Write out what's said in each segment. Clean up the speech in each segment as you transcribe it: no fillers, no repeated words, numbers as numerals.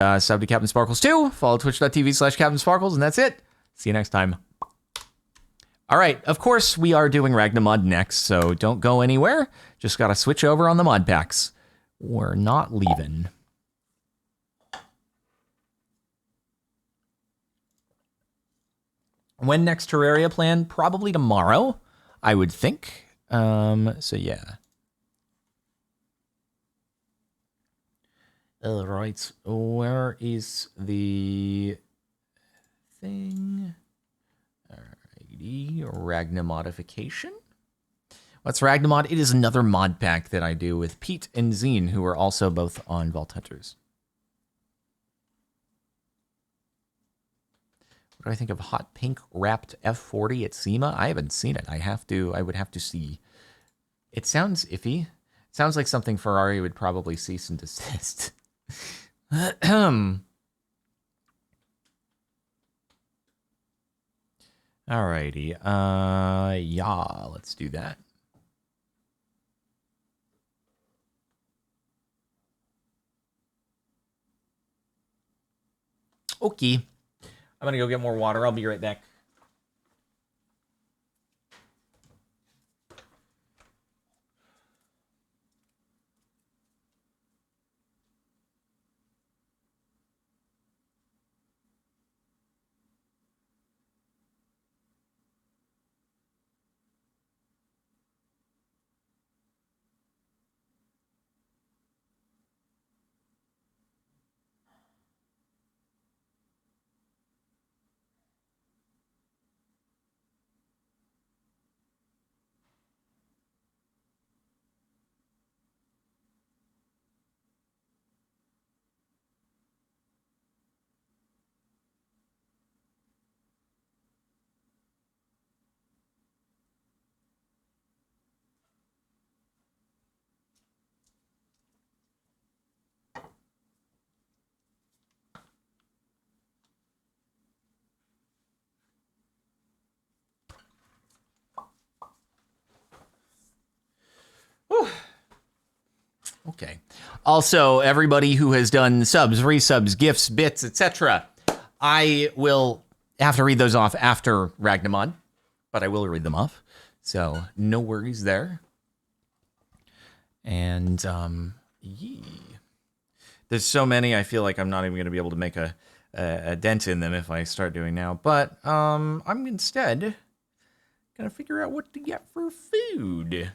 Sub to CaptainSparklez 2. Follow twitch.tv/CaptainSparklez, and that's it. See you next time. All right, of course, we are doing Ragnamod next, so don't go anywhere. Just got to switch over on the mod packs. We're not leaving. When next Terraria plan? Probably tomorrow, I would think. So yeah. All right, where is the thing? Alrighty, Ragnamodification. What's Ragnamod? It is another mod pack that I do with Pete and Zine, who are also both on Vault Hunters. What do I think of hot pink wrapped F40 at SEMA? I haven't seen it. I would have to see. It sounds iffy. It sounds like something Ferrari would probably cease and desist. Alrighty. Yeah, let's do that. Okay. I'm gonna go get more water. I'll be right back. Whew. Okay. Also, everybody who has done subs, resubs, gifts, bits, etc., I will have to read those off after Ragnamod, but I will read them off, so no worries there. And there's so many, I feel like I'm not even going to be able to make a dent in them if I start doing now, but I'm instead going to figure out what to get for food.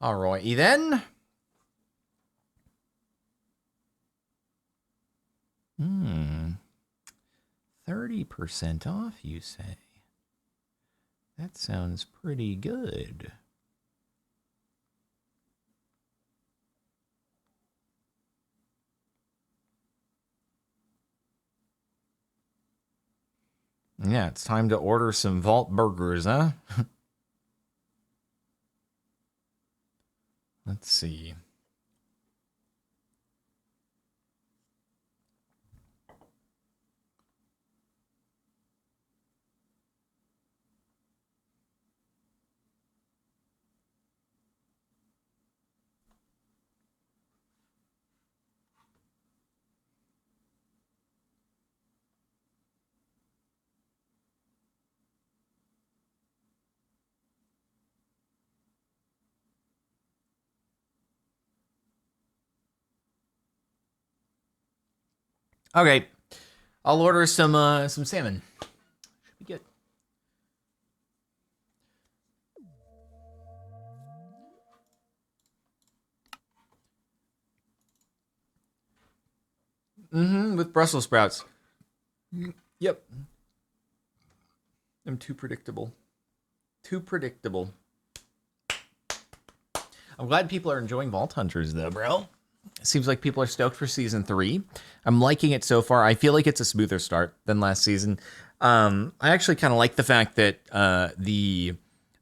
Alrighty then. 30% off, you say? That sounds pretty good. Yeah, it's time to order some Vault burgers, huh? Let's see. Okay, I'll order some salmon. Should be good. With Brussels sprouts. Yep. I'm too predictable. Too predictable. I'm glad people are enjoying Vault Hunters, though, bro. It seems like people are stoked for Season 3. I'm liking it so far. I feel like it's a smoother start than last season. I actually kind of like the fact that the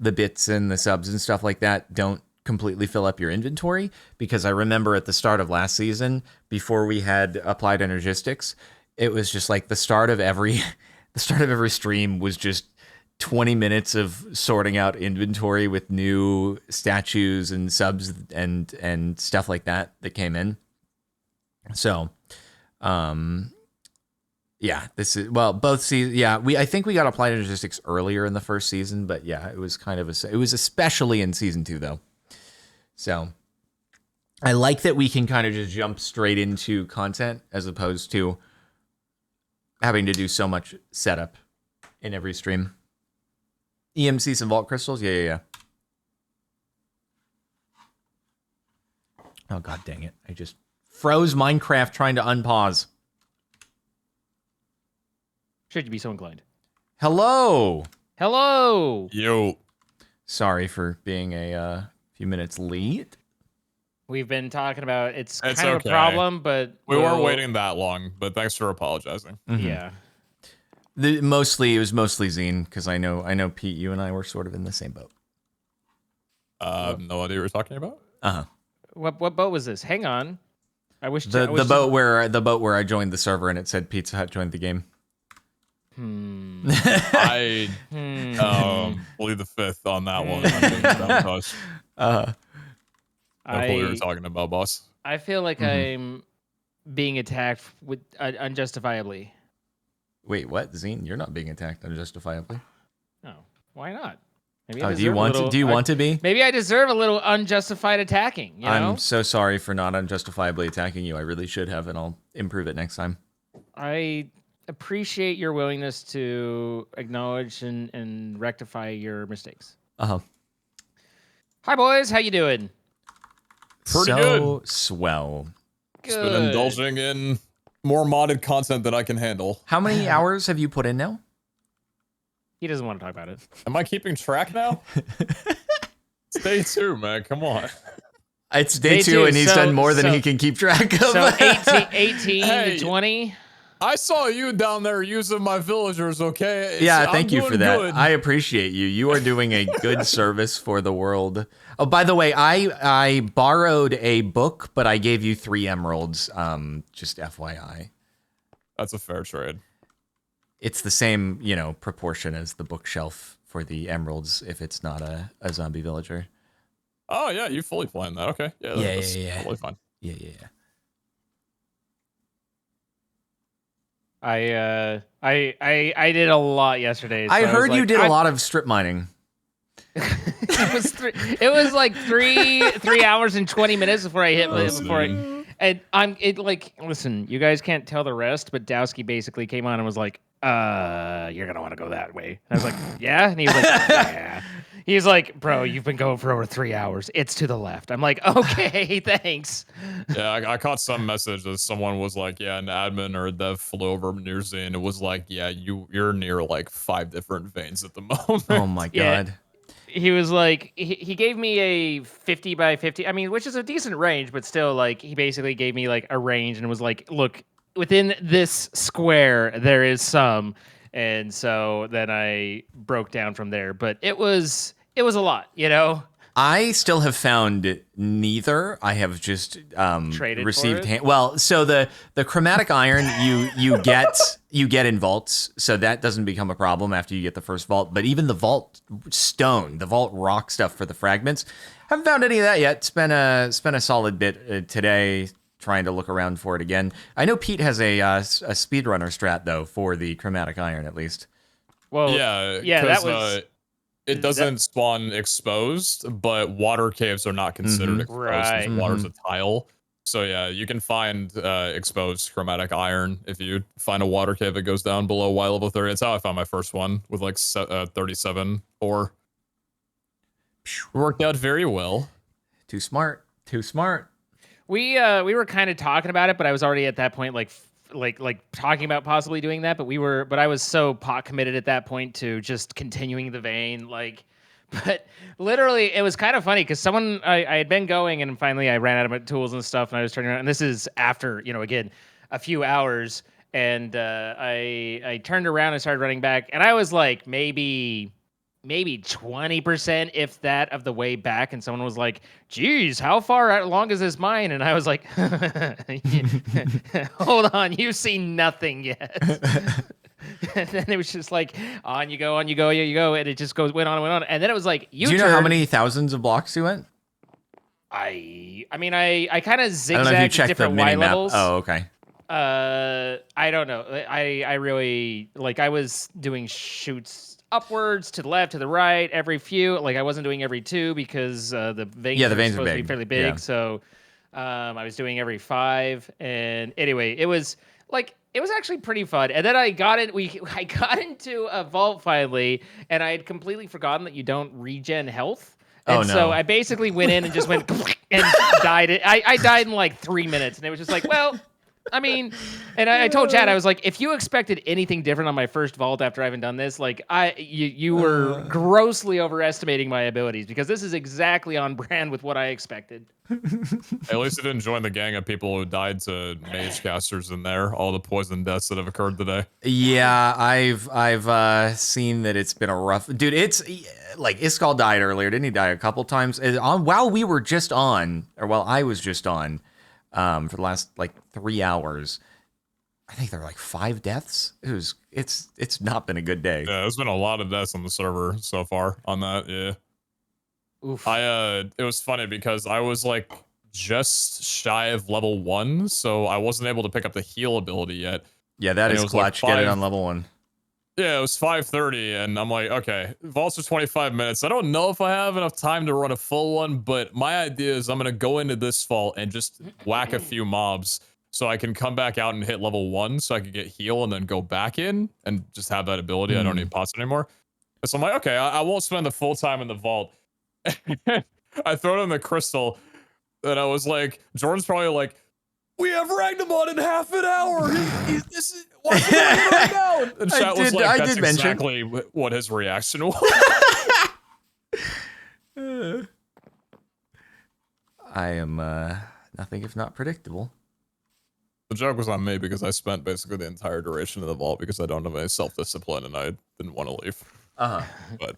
bits and the subs and stuff like that don't completely fill up your inventory, because I remember at the start of last season, before we had applied energistics, it was just like the start of every the start of every stream was just 20 minutes of sorting out inventory with new statues and subs and stuff like that came in. So, yeah, this is both seasons. Yeah, I think we got applied logistics earlier in the first season, but yeah, it was kind of it was especially in season 2 though. So I like that we can kind of just jump straight into content as opposed to having to do so much setup in every stream. EMC some vault crystals? Yeah. Oh, god dang it. I just froze Minecraft trying to unpause. Should you be so inclined? Hello. Yo. Sorry for being a few minutes late. We've been talking about it's kind okay. of a problem, but we weren't waiting that long, but thanks for apologizing. Mm-hmm. Yeah. It was mostly Zine, because I know Pete, you and I were sort of in the same boat. No idea what you're talking about. Uh-huh. What boat was this? Hang on. I wish the boat where I joined the server and it said Pizza Hut joined the game. I believe the fifth on that one. Uh-huh. I know what you were talking about, boss. I feel like I'm being attacked with unjustifiably. Wait, what? Zine, you're not being attacked unjustifiably. No, why not? Maybe do you want to be? Maybe I deserve a little unjustified attacking. You know? I'm so sorry for not unjustifiably attacking you. I really should have, and I'll improve it next time. I appreciate your willingness to acknowledge and rectify your mistakes. Uh-huh. Hi, boys. How you doing? Pretty good. Swell. Good. Just been indulging in more modded content than I can handle. How many hours have you put in now? He doesn't want to talk about it. Am I keeping track now? It's day 2, man. Come on. It's day 2, and he's done more than he can keep track of. So 18 to 20. I saw you down there using my villagers, okay? Yeah, thank you for that. Good. I appreciate you. You are doing a good service for the world. Oh, by the way, I borrowed a book, but I gave you 3 emeralds. Just FYI. That's a fair trade. It's the same, proportion as the bookshelf for the emeralds if it's not a zombie villager. Oh yeah, you fully planned that. Okay. Yeah, that's totally fine. Yeah. I did a lot yesterday. So I heard you did a lot of strip mining. It was like 3 hours and 20 minutes before I hit listen, you guys can't tell the rest, but Dowski basically came on and was like, you're gonna want to go that way. And I was like, yeah, and he was like, yeah. He's like, bro, you've been going for over 3 hours. It's to the left. I'm like, okay, thanks. Yeah, I caught some message that someone was like, yeah, an admin or a dev flew over near Z, and it was like, yeah, you're near like 5 different veins at the moment. Oh my god. Yeah. He was like, he gave me a 50 by 50. I mean, which is a decent range, but still, like, he basically gave me like a range and was like, look, within this square, there is some. And so then I broke down from there. But it was a lot, I still have found neither. I have just Traded received for it? so the chromatic iron you get in vaults, so that doesn't become a problem after you get the first vault. But even the vault stone, the vault rock stuff for the fragments, haven't found any of that yet. Spent a solid bit today trying to look around for it again. I know Pete has a speedrunner strat though for the chromatic iron at least. Well, yeah, that was. It doesn't spawn exposed, but water caves are not considered exposed. Right. Since water's a tile. So yeah, you can find exposed chromatic iron if you find a water cave that goes down below Y level 30. That's how I found my first one with like 37 ore. Worked out very well. Too smart. We were kind of talking about it, but I was already at that point like talking about possibly doing that, but I was so pot committed at that point to just continuing the vein, but literally it was kind of funny because I had been going and finally I ran out of my tools and stuff and I was turning around and this is after, again, a few hours and I turned around and started running back and I was like maybe 20%, if that, of the way back. And someone was like, geez, how far along is this mine? And I was like, hold on, you've seen nothing yet. And then it was just like on you go, and it just went on, and then it was like Do you know how many thousands of blocks you went? I mean, I kind of I don't know if you zigzagged checked the different mini Y map. levels. Oh, okay. I don't know. I really like. I was doing shoots upwards, to the left, to the right, every few. Like I wasn't doing every two because the veins the veins are supposed to big. be fairly big. Yeah. So I was doing every 5. And anyway, it was actually pretty fun. And then I got into a vault finally, and I had completely forgotten that you don't regen health. And so I basically went in and just went and died. I died in like 3 minutes, and it was just like, well, I mean, and I told Chad, I was like, if you expected anything different on my first vault after I haven't done this, like you were grossly overestimating my abilities, because this is exactly on brand with what I expected. At least you didn't join the gang of people who died to mage casters in there. All the poison deaths that have occurred today. Yeah, I've seen that it's been a rough dude. It's like Iskall died earlier, didn't he? Die a couple times while we were just on, or while I was just on, for the last like 3 hours. I think there were like 5 deaths. It's not been a good day. Yeah, there's been a lot of deaths on the server so far on that. Yeah. Oof. It was funny because I was like just shy of level 1, so I wasn't able to pick up the heal ability yet. Yeah, that is clutch. Like Get it on level 1. Yeah, it was 5:30, and I'm like, okay, vaults are 25 minutes. I don't know if I have enough time to run a full one, but my idea is I'm gonna go into this vault and just whack a few mobs so I can come back out and hit level 1 so I can get heal and then go back in and just have that ability. I don't need pots anymore. So I'm like, okay, I won't spend the full time in the vault. I throw it in the crystal, and I was like, Jordan's probably like, we have Ragnamod in half an hour. This is why right now. And chat was like, that's exactly what his reaction was. I am nothing if not predictable. The joke was on me because I spent basically the entire duration of the vault because I don't have any self-discipline and I didn't want to leave. But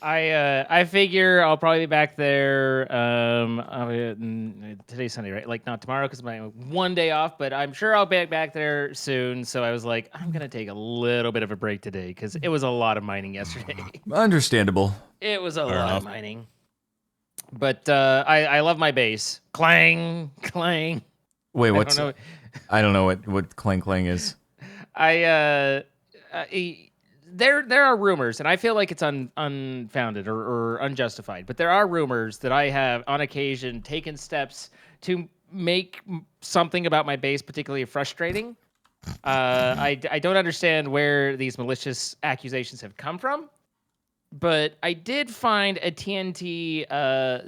I figure I'll probably be back there. Today's Sunday, right? Like not tomorrow because my 1 day off, but I'm sure I'll be back there soon. So I was like, I'm gonna take a little bit of a break today because it was a lot of mining yesterday. Understandable. It was a lot of mining. But I love my base. Clang, clang. Wait, what's? I don't know what clang clang is. There are rumors, and I feel like it's unfounded or unjustified, but there are rumors that I have, on occasion, taken steps to make something about my base particularly frustrating. I don't understand where these malicious accusations have come from, but I did find a TNT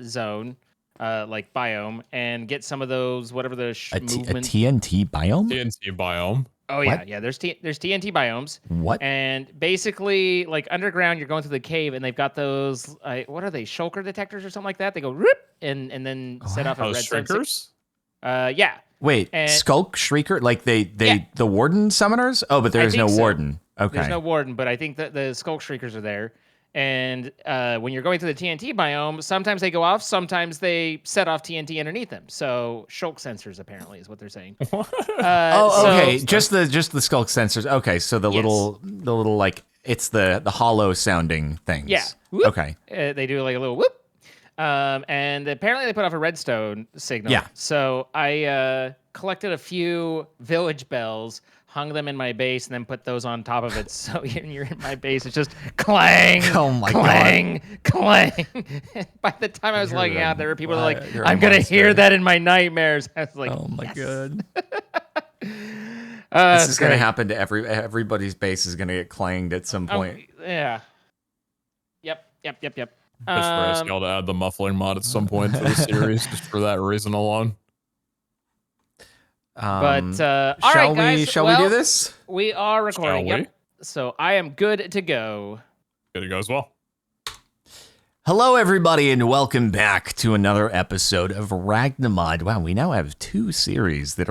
zone, like biome, and get some of those, whatever the movement. A TNT biome? TNT biome. Oh yeah, what? Yeah. There's TNT biomes. What? And basically, like underground, you're going through the cave, and they've got those. What are they? Shulker detectors or something like that. They go rip and then set off a red shrinkers. Yeah. Wait, Skulk Shrieker? Like the Warden summoners? Oh, but there's no Warden. Okay. There's no Warden, but I think that the Skulk Shriekers are there. And when you're going through the TNT biome, sometimes they go off, sometimes they set off TNT underneath them. So shulk sensors apparently is what they're saying. Okay, just the skulk sensors. Okay, so the little like it's the hollow sounding things. Yeah. Whoop. Okay. They do like a little whoop. And apparently they put off a redstone signal. Yeah. So I collected a few village bells, hung them in my base, and then put those on top of it. So when you're in my base, it's just clang, clang, clang. By the time I was logging out, there were people that were like, I'm going to hear that in my nightmares. I was like, oh my God. This is going to happen to everybody's base is going to get clanged at some point. Yeah. Yep. Just for Iskall to add the muffling mod at some point to the series, just for that reason alone. All right, guys. Shall we do this? We are recording. Yep. So I am good to go. Good to go as well. Hello, everybody, and welcome back to another episode of Ragnamod. Wow, we now have 2 series that